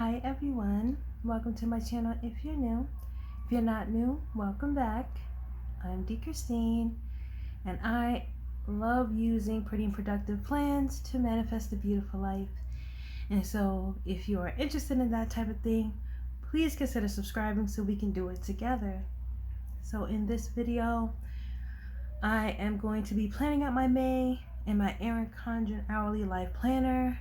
Hi everyone, welcome to my channel if you're new. If you're not new, welcome back. I'm D. Christine and I love using pretty and productive plans to manifest a beautiful life. And so if you are interested in that type of thing, please consider subscribing so we can do it together. So in this video, I am going to be planning out my May in my Erin Condren hourly life planner.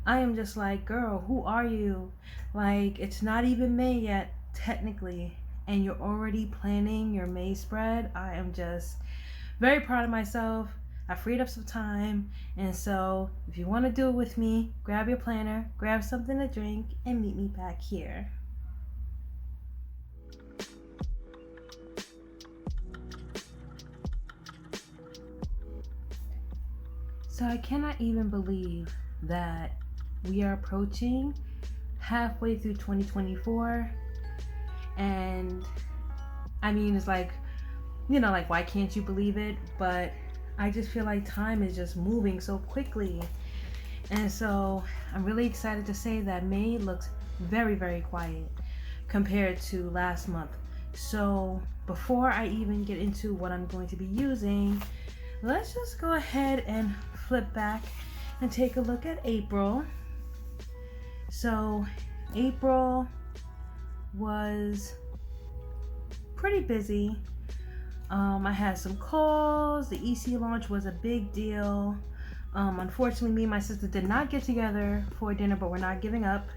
I am just like, girl, who are you? Like, it's not even May yet, technically, and you're already planning your May spread. I am just very proud of myself. I freed up some time, and so if you want to do it with me, grab your planner, grab something to drink, and meet me back here. So I cannot even believe that we are approaching halfway through 2024, and I mean, it's like, you know, like, why can't you believe it? But I just feel like time is just moving so quickly, and so I'm really excited to say that May looks very, very quiet compared to last month. So before I even get into what I'm going to be using, let's just go ahead and flip back and take a look at April. So April was pretty busy. I had some calls. The EC launch was a big deal. Unfortunately, me and my sister did not get together for dinner, but we're not giving up.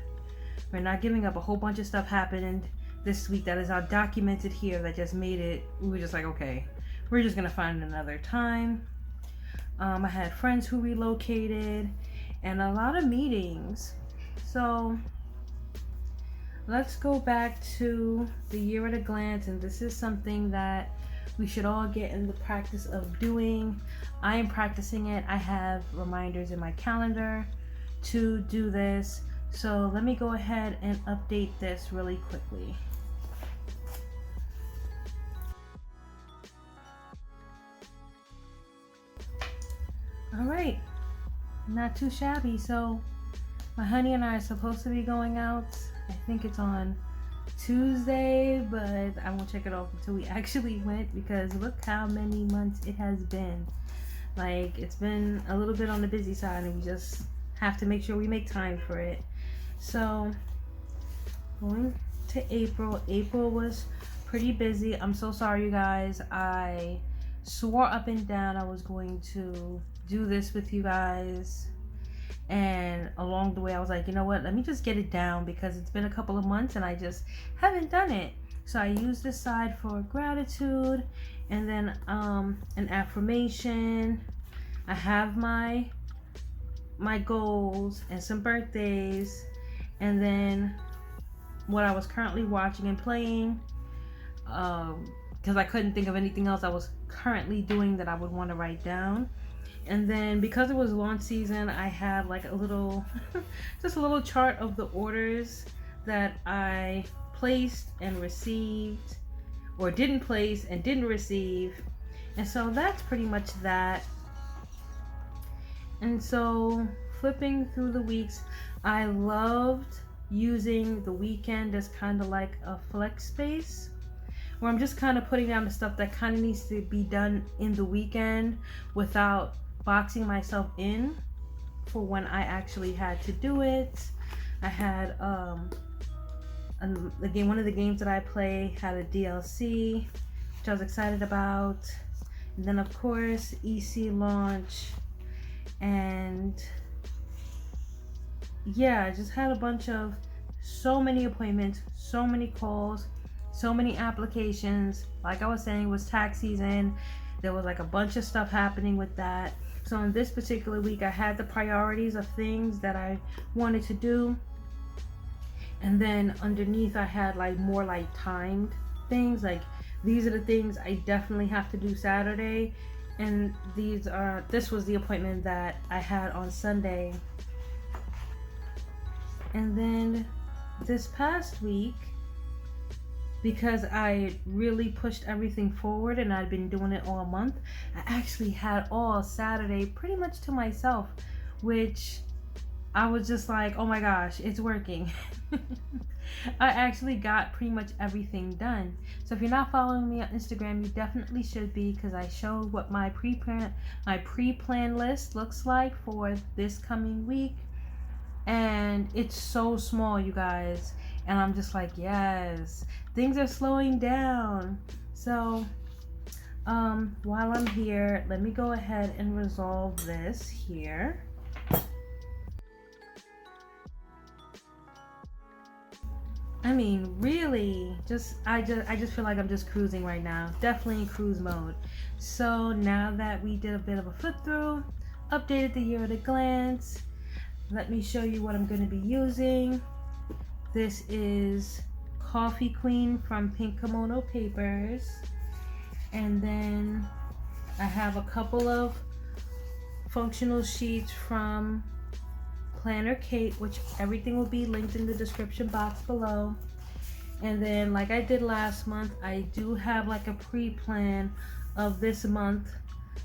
We're not giving up. A whole bunch of stuff happened this week that is not documented here that just made it, we were just like, okay, we're just gonna find another time. I had friends who relocated and a lot of meetings. So let's go back to the year at a glance, and this is something that we should all get in the practice of doing. I am practicing it. I have reminders in my calendar to do this. So let me go ahead and update this really quickly. All right, not too shabby. So my honey and I are supposed to be going out. I think it's on Tuesday, but I won't check it off until we actually went, because look how many months it has been. Like, it's been a little bit on the busy side, and we just have to make sure we make time for it. So going to April. April was pretty busy. I'm so sorry, you guys. I swore up and down I was going to do this with you guys, and along the way I was like, you know what, let me just get it down, because it's been a couple of months and I just haven't done it. So I used this side for gratitude, and then an affirmation. I have my goals and some birthdays, and then what I was currently watching and playing, because I couldn't think of anything else I was currently doing that I would want to write down. And then because it was launch season, I had like a little just a little chart of the orders that I placed and received, or didn't place and didn't receive. And so that's pretty much that. And so flipping through the weeks, I loved using the weekend as kind of like a flex space, where I'm just kind of putting down the stuff that kind of needs to be done in the weekend without boxing myself in for when I actually had to do it. I had the game, one of the games that I play had a DLC, which I was excited about. And then of course EC launch, and yeah, I just had a bunch of, so many appointments, so many calls, so many applications. Like I was saying, it was tax season. There was like a bunch of stuff happening with that. So in this particular week, I had the priorities of things that I wanted to do. And then underneath, I had like more like timed things. Like, these are the things I definitely have to do Saturday. And this was the appointment that I had on Sunday. And then this past week, because I really pushed everything forward and I'd been doing it all month, I actually had all Saturday pretty much to myself, which I was just like, oh my gosh, it's working. I actually got pretty much everything done. So if you're not following me on Instagram, you definitely should be, because I showed what my pre-plan list looks like for this coming week. And it's so small, you guys. And I'm just like, yes, things are slowing down. So while I'm here, let me go ahead and resolve this here. I mean, really, I just feel like I'm just cruising right now. Definitely in cruise mode. So now that we did a bit of a flip through, updated the year at a glance, let me show you what I'm going to be using. This is Coffee Queen from PinkimonoPapers. And then I have a couple of functional sheets from Planner Kate, which everything will be linked in the description box below. And then, like I did last month, I do have like a pre-plan of this month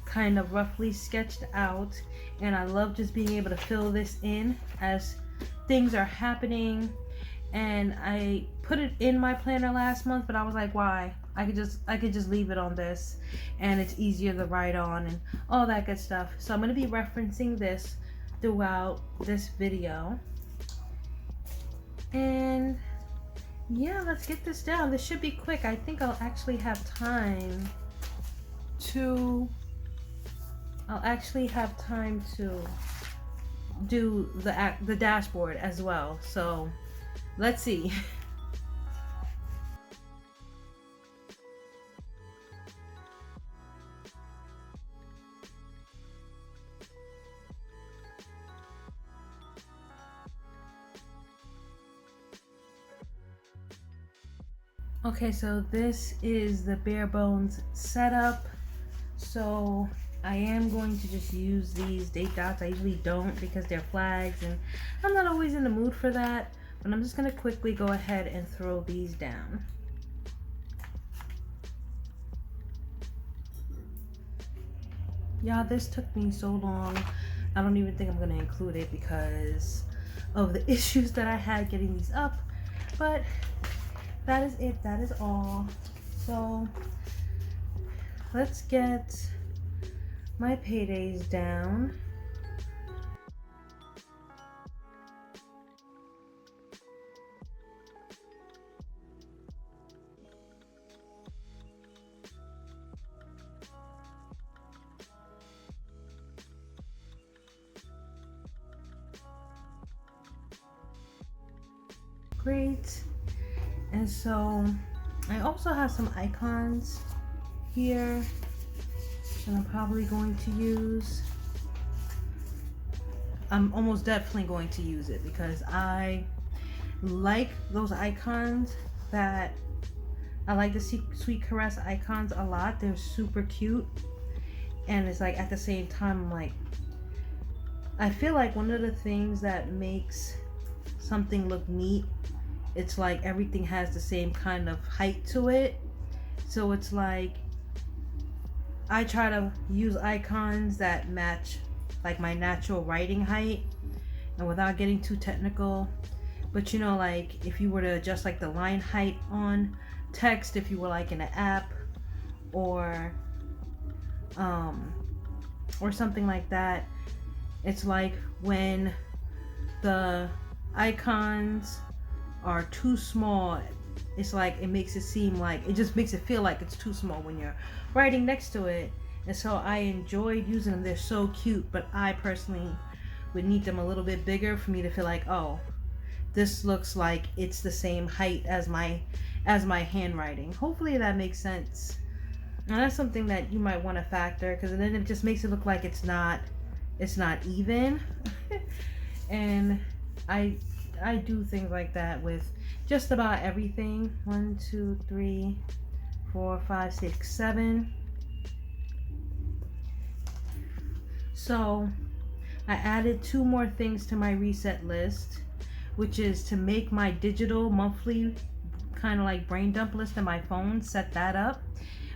kind of roughly sketched out, and I love just being able to fill this in as things are happening. And I put it in my planner last month, but I was like, why? I could just leave it on this, and it's easier to write on and all that good stuff. So I'm going to be referencing this throughout this video. And yeah, let's get this down. This should be quick. I think I'll actually have time to do the dashboard as well. So let's see. Okay, so this is the bare bones setup. So I am going to just use these date dots. I usually don't because they're flags and I'm not always in the mood for that, but I'm just going to quickly go ahead and throw these down. Yeah, this took me so long. I don't even think I'm going to include it because of the issues that I had getting these up, but that is it. That is all. So let's get my paydays down. Great. And so I also have some icons here that I'm probably going to use. I'm almost definitely going to use it because I like those icons. That I like the Sweet Caress icons a lot. They're super cute, and it's like at the same time, I'm like, I feel like one of the things that makes something look neat, it's like everything has the same kind of height to it. So it's like I try to use icons that match like my natural writing height, and without getting too technical, but you know, like if you were to adjust like the line height on text, if you were like in an app or something like that, it's like when the icons are too small, it's like it makes it seem like, it just makes it feel like it's too small when you're writing next to it. And so I enjoyed using them. They're so cute, but I personally would need them a little bit bigger for me to feel like, oh, this looks like it's the same height as my handwriting. Hopefully that makes sense. And that's something that you might want to factor, because then it just makes it look like it's not even. And I do things like that with just about everything. 1, 2, 3, 4, 5, 6, 7. So I added 2 more things to my reset list, which is to make my digital monthly kind of like brain dump list in my phone, set that up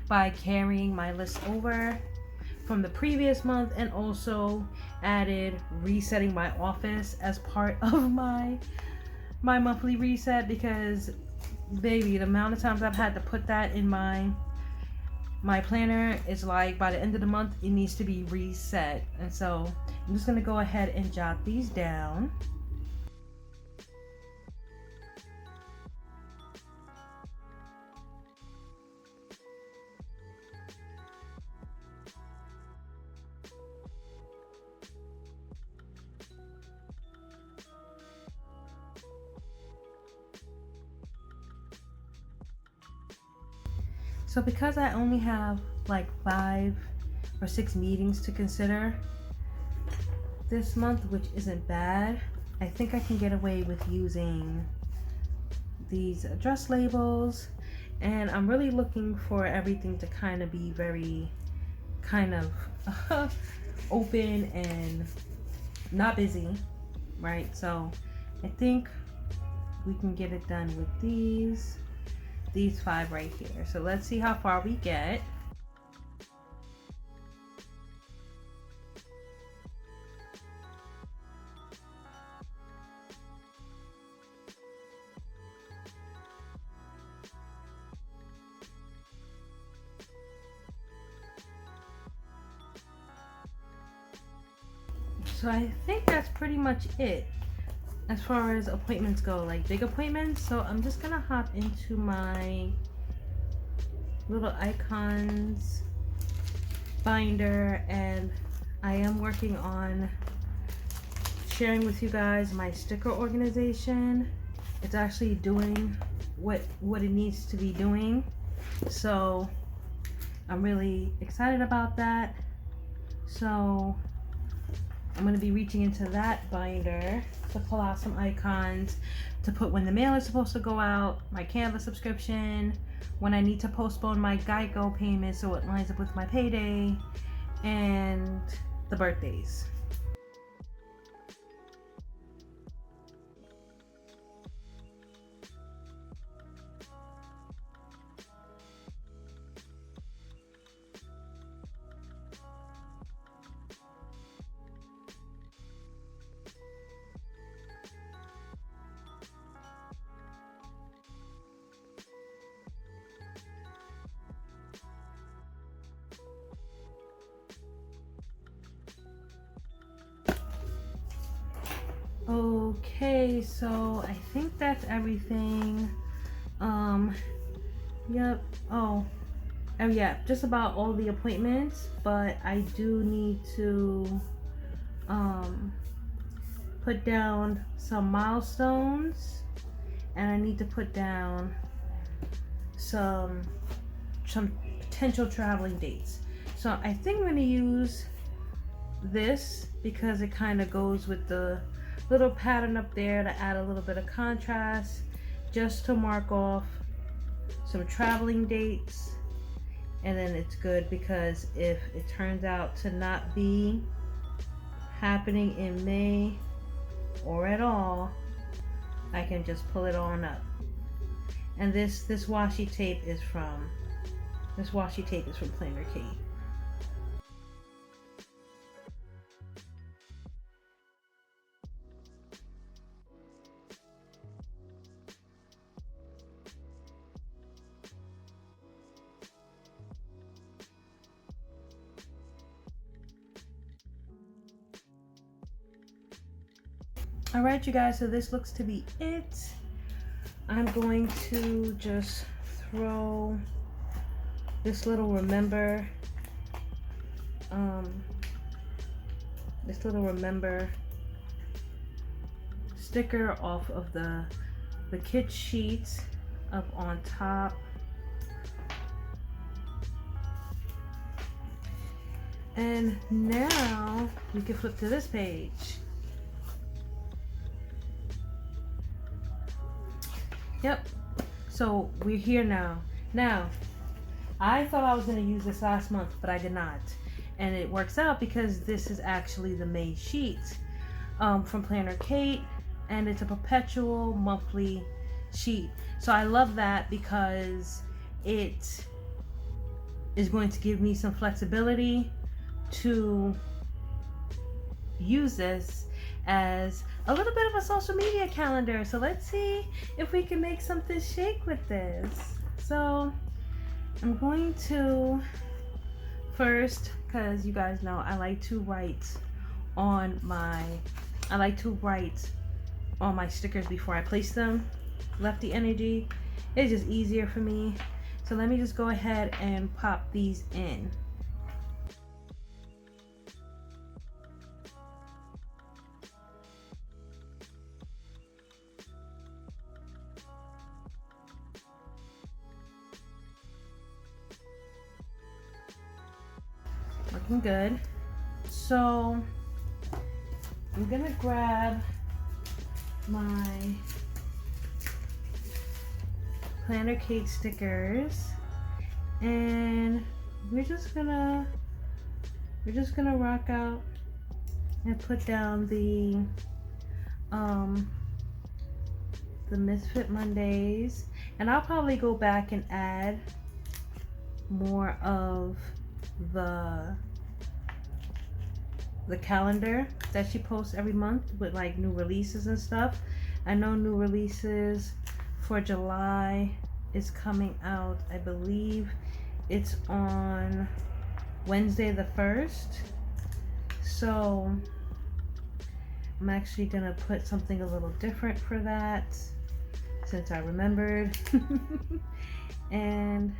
by carrying my list over from the previous month, and also added resetting my office as part of my monthly reset, because baby, the amount of times I've had to put that in my planner is like, by the end of the month it needs to be reset. And so I'm just going to go ahead and jot these down. So because I only have like 5 or 6 meetings to consider this month, which isn't bad, I think I can get away with using these address labels. And I'm really looking for everything to kind of be very kind of open and not busy, right? So I think we can get it done with these 5 right here. So let's see how far we get. So I think that's pretty much it as far as appointments go, like big appointments. So I'm just gonna hop into my little icons binder, and I am working on sharing with you guys my sticker organization. It's actually doing what it needs to be doing, so I'm really excited about that. So I'm going to be reaching into that binder to pull out some icons to put when the mail is supposed to go out, my Canva subscription, when I need to postpone my Geico payment so it lines up with my payday, and the birthdays. Okay, so I think that's everything. Yep. Oh yeah, just about all the appointments, but I do need to put down some milestones, and I need to put down some potential traveling dates. So I think I'm going to use this because it kind of goes with the little pattern up there to add a little bit of contrast, just to mark off some traveling dates. And then it's good, because if it turns out to not be happening in May or at all, I can just pull it on up. And this washi tape is from Planner Kate. Alright, you guys, so this looks to be it. I'm going to just throw this little remember sticker off of the kit sheets up on top. And now we can flip to this page. Yep, so we're here now. Now, I thought I was going to use this last month, but I did not. And it works out because this is actually the May sheet from Planner Kate, and it's a perpetual monthly sheet. So I love that because it is going to give me some flexibility to use this as a little bit of a social media calendar. So let's see if we can make something shake with this. So I'm going to first, because you guys know I like to write on my stickers before I place them. Lefty energy. It's just easier for me. So let me just go ahead and pop these in. Looking good. So I'm gonna grab my planner cake stickers and we're just gonna rock out and put down the Misfit Mondays, and I'll probably go back and add more of the calendar that she posts every month with like new releases and stuff. I know new releases for July is coming out. I believe it's on Wednesday the 1st. So I'm actually gonna put something a little different for that since I remembered. And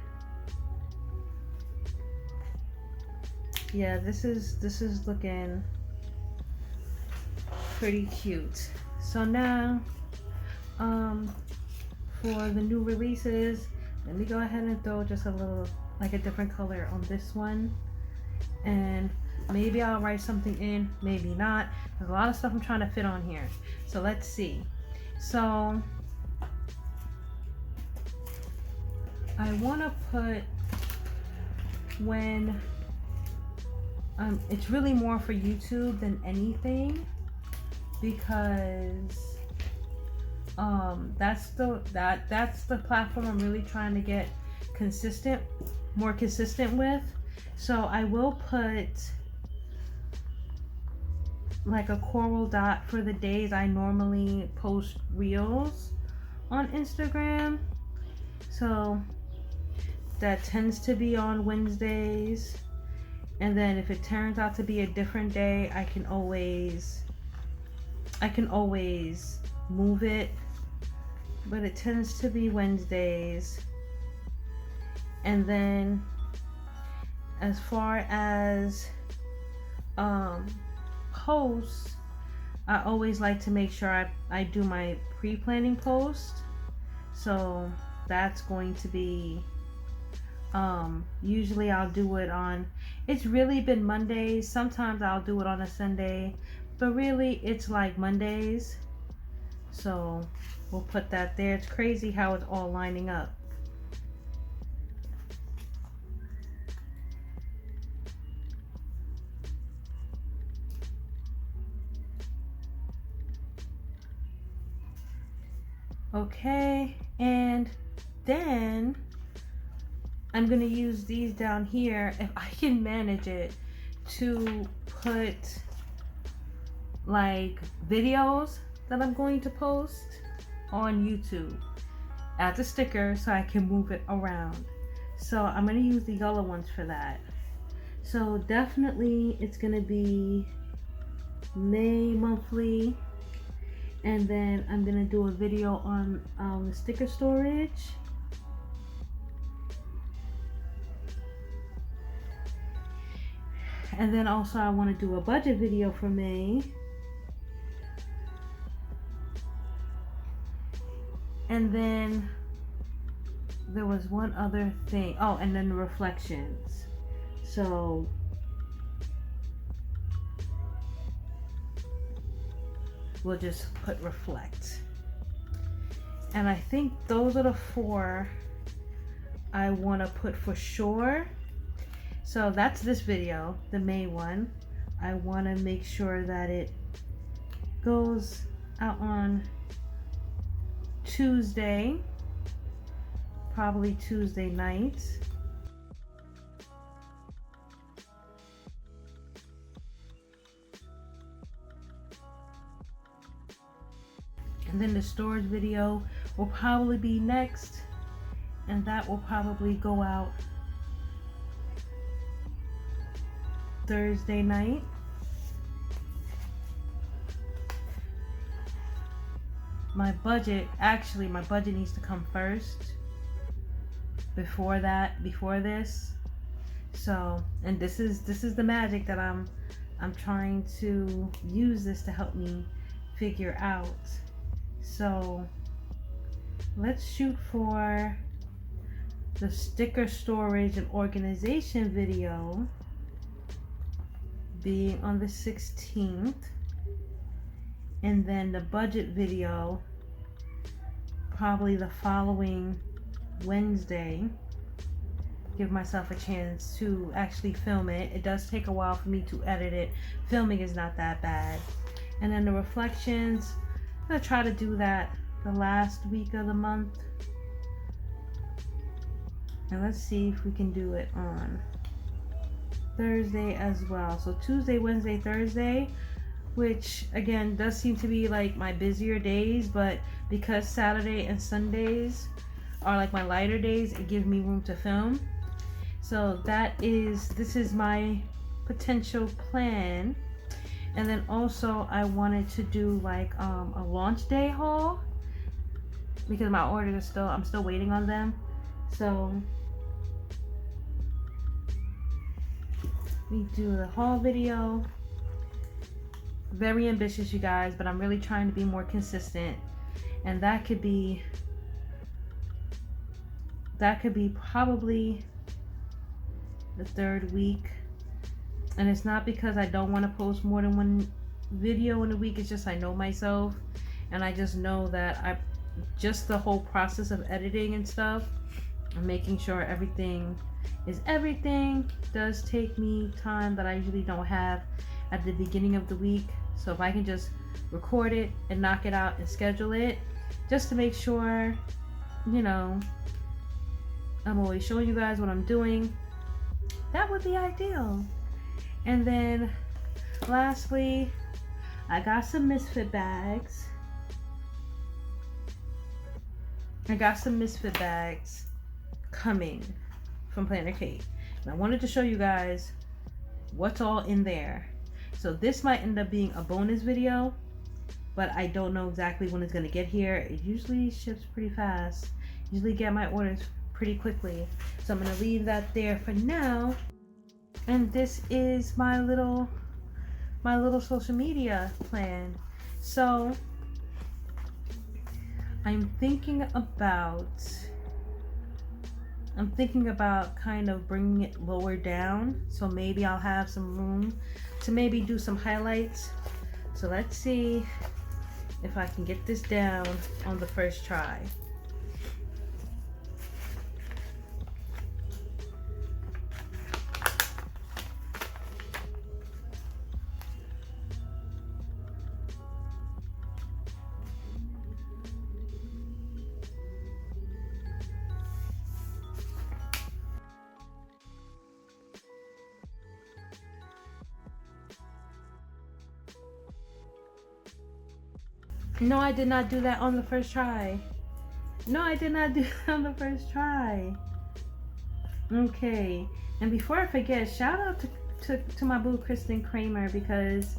yeah, this is looking pretty cute. So now for the new releases, let me go ahead and throw just a little, like a different color on this one, and maybe I'll write something in, maybe not. There's a lot of stuff I'm trying to fit on here, so let's see. So I want to put when it's really more for YouTube than anything, because that's the platform I'm really trying to get more consistent with. So I will put like a coral dot for the days I normally post reels on Instagram. So that tends to be on Wednesdays. And then if it turns out to be a different day, I can always move it, but it tends to be Wednesdays. And then as far as posts, I always like to make sure I do my pre-planning post. So that's going to be usually I'll do it on, it's really been Mondays. Sometimes I'll do it on a Sunday, but really it's like Mondays. So we'll put that there. It's crazy how it's all lining up. Okay, and then I'm gonna use these down here, if I can manage it, to put like videos that I'm going to post on YouTube as a sticker so I can move it around. So I'm gonna use the yellow ones for that. So definitely it's gonna be May monthly, and then I'm gonna do a video on the sticker storage. And then also I want to do a budget video for May. And then there was one other thing. Oh, and then the reflections. So we'll just put reflect. And I think those are the 4 I want to put for sure. So that's this video, the May one. I want to make sure that it goes out on Tuesday, probably Tuesday night. And then the storage video will probably be next, and that will probably go out Thursday night. My budget needs to come first before this. So, and this is the magic that I'm trying to use this to help me figure out. So let's shoot for the sticker storage and organization video being on the 16th, and then the budget video probably the following Wednesday. Give myself a chance to actually film it. It does take a while for me to edit it. Filming is not that bad. And then the reflections, I'm gonna try to do that the last week of the month. And let's see if we can do it on Thursday as well. So Tuesday, Wednesday, Thursday, which again does seem to be like my busier days, but because Saturday and Sundays are like my lighter days, it gives me room to film. So this is my potential plan. And then also I wanted to do like a launch day haul, because my orders are I'm still waiting on them. So we do the haul video. Very ambitious, you guys, but I'm really trying to be more consistent. And that could be probably the third week. And it's not because I don't want to post more than one video in a week. It's just I know myself, and I just know that just the whole process of editing and stuff and making sure everything does take me time that I usually don't have at the beginning of the week. So if I can just record it and knock it out and schedule it, just to make sure, you know, I'm always showing you guys what I'm doing, that would be ideal. And then lastly, I got some Misfit bags. Coming from Planner Kate. And I wanted to show you guys what's all in there. So this might end up being a bonus video, but I don't know exactly when it's going to get here. It usually ships pretty fast. Usually get my orders pretty quickly. So I'm going to leave that there for now. And this is my little social media plan. So I'm thinking about kind of bringing it lower down. So maybe I'll have some room to maybe do some highlights. So let's see if I can get this down on the first try. No, I did not do that on the first try. Okay, and before I forget, shout out to my boo Kristen Kramer, because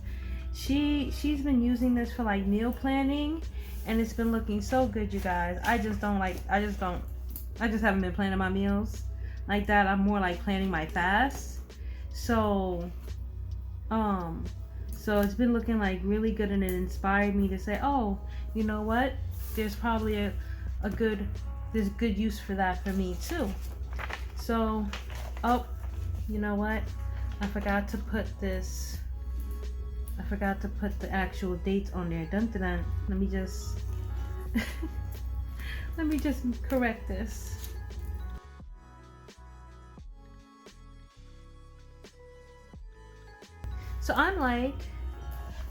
she's been using this for like meal planning, and it's been looking so good, you guys. I just haven't been planning my meals like that. I'm more like planning my fasts. So it's been looking like really good, and it inspired me to say, oh, you know what? There's probably there's good use for that for me too. So, oh, you know what? I forgot to put the actual dates on there. Dun dun dun. Let me just correct this. So I'm like,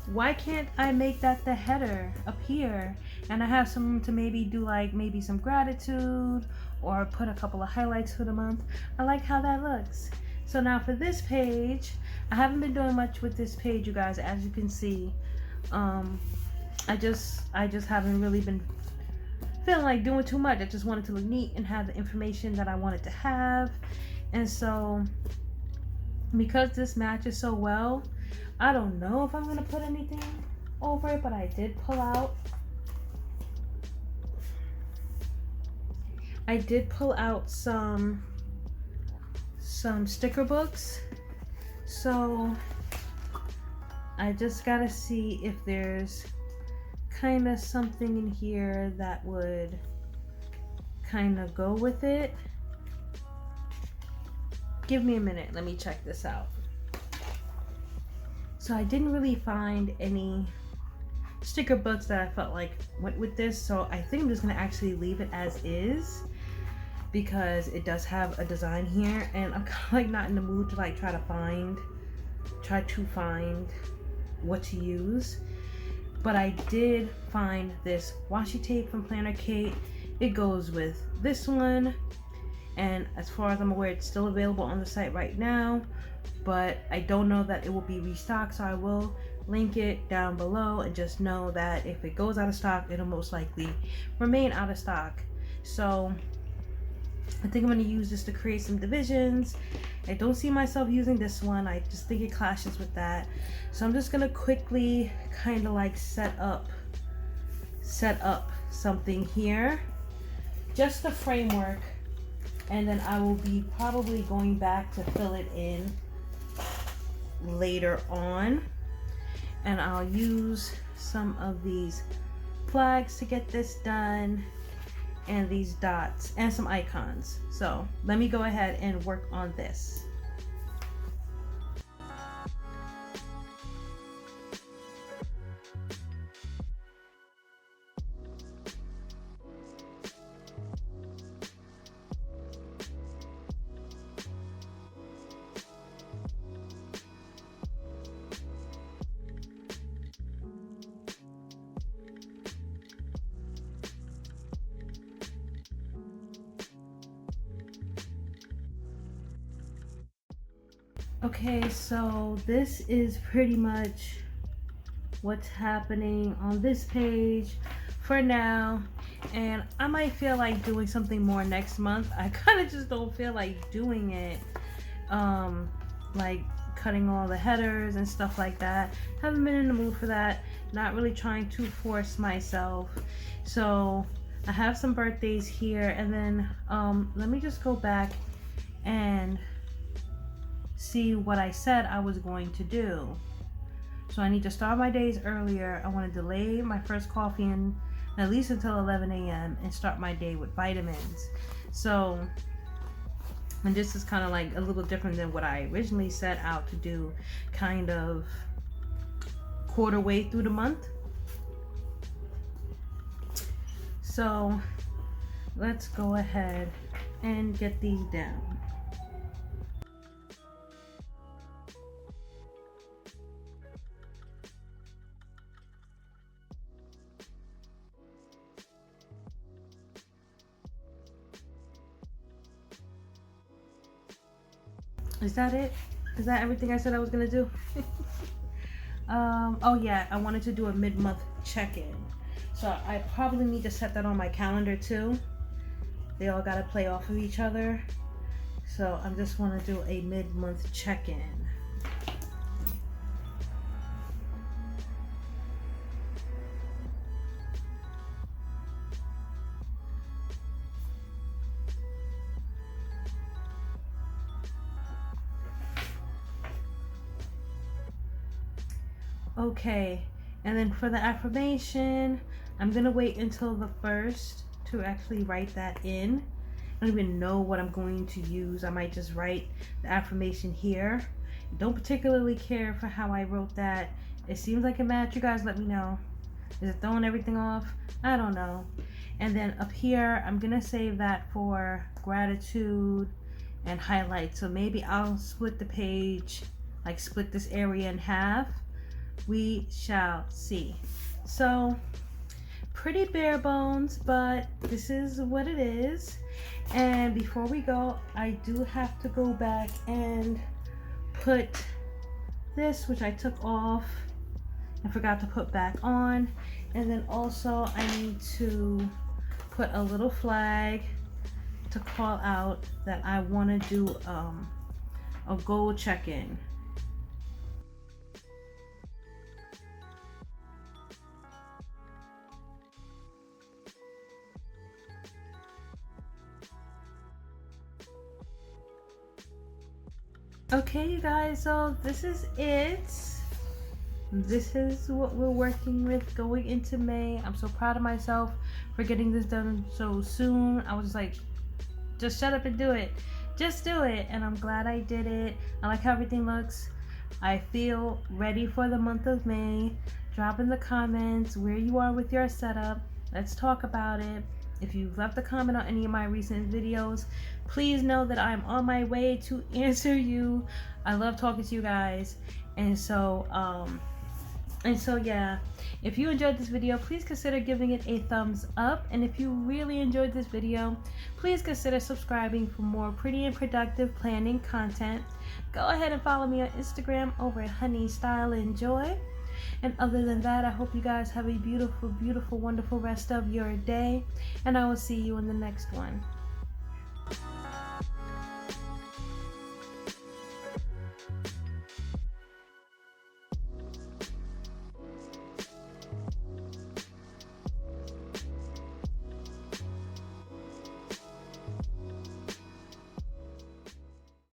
why can't I make that the header up here? And I have some room to maybe do like maybe some gratitude, or put a couple of highlights for the month. I like how that looks. So now for this page, I haven't been doing much with this page, you guys, as you can see. I just haven't really been feeling like doing too much. I just wanted to look neat and have the information that I wanted to have. And so because this matches so well, I don't know if I'm gonna put anything over it, but I did pull out some sticker books. So I just gotta see if there's kind of something in here that would kind of go with it. Give me a minute, let me check this out. So I didn't really find any sticker books that I felt like went with this, so I think I'm just gonna actually leave it as is, because it does have a design here, and I'm kind of like not in the mood to like try to find what to use. But I did find this washi tape from Planner Kate. It goes with this one, and as far as I'm aware, it's still available on the site right now, but I don't know that it will be restocked, so I will link it down below, and just know that if it goes out of stock, it'll most likely remain out of stock. So I think I'm going to use this to create some divisions. I don't see myself using this one. I just think it clashes with that. So I'm just going to quickly kind of like set up something here, just the framework, and then I will be probably going back to fill it in later on. And I'll use some of these flags to get this done, and these dots and some icons. So let me go ahead and work on this. Okay, so this is pretty much what's happening on this page for now, and I might feel like doing something more next month. I kind of just don't feel like doing it, like cutting all the headers and stuff like that. Haven't been in the mood for that, not really trying to force myself. So I have some birthdays here, and then let me just go back and see what I said I was going to do. So I need to start my days earlier. I want to delay my first coffee in at least until 11 a.m. and start my day with vitamins. So, and this is kind of like a little different than what I originally set out to do, kind of quarter way through the month. So let's go ahead and get these down. Is that it? Is that everything I said I was gonna do? Oh yeah, I wanted to do a mid-month check-in. So I probably need to set that on my calendar too. They all gotta play off of each other. So I just wanna do a mid-month check-in. Okay, and then for the affirmation, I'm gonna wait until the 1st to actually write that in. I don't even know what I'm going to use. I might just write the affirmation here. Don't particularly care for how I wrote that. It seems like a match. You guys let me know. Is it throwing everything off? I don't know. And then up here, I'm gonna save that for gratitude and highlight. So maybe I'll split the page, like split this area in half. We shall see. So pretty bare bones, but this is what it is. And before we go, I do have to go back and put this, which I took off, I forgot to put back on. And then also I need to put a little flag to call out that I want to do a goal check-in. Okay, you guys, so this is it. This is what we're working with going into May. I'm so proud of myself for getting this done so soon. I was like, just shut up and do it. Just do it. And I'm glad I did it. I like how everything looks. I feel ready for the month of May. Drop in the comments where you are with your setup. Let's talk about it. If you've left a comment on any of my recent videos, please know that I'm on my way to answer you. I love talking to you guys. And so yeah, if you enjoyed this video, please consider giving it a thumbs up. And if you really enjoyed this video, please consider subscribing for more pretty and productive planning content. Go ahead and follow me on Instagram over at honeystyleandjoy. And other than that, I hope you guys have a beautiful, beautiful, wonderful rest of your day. And I will see you in the next one.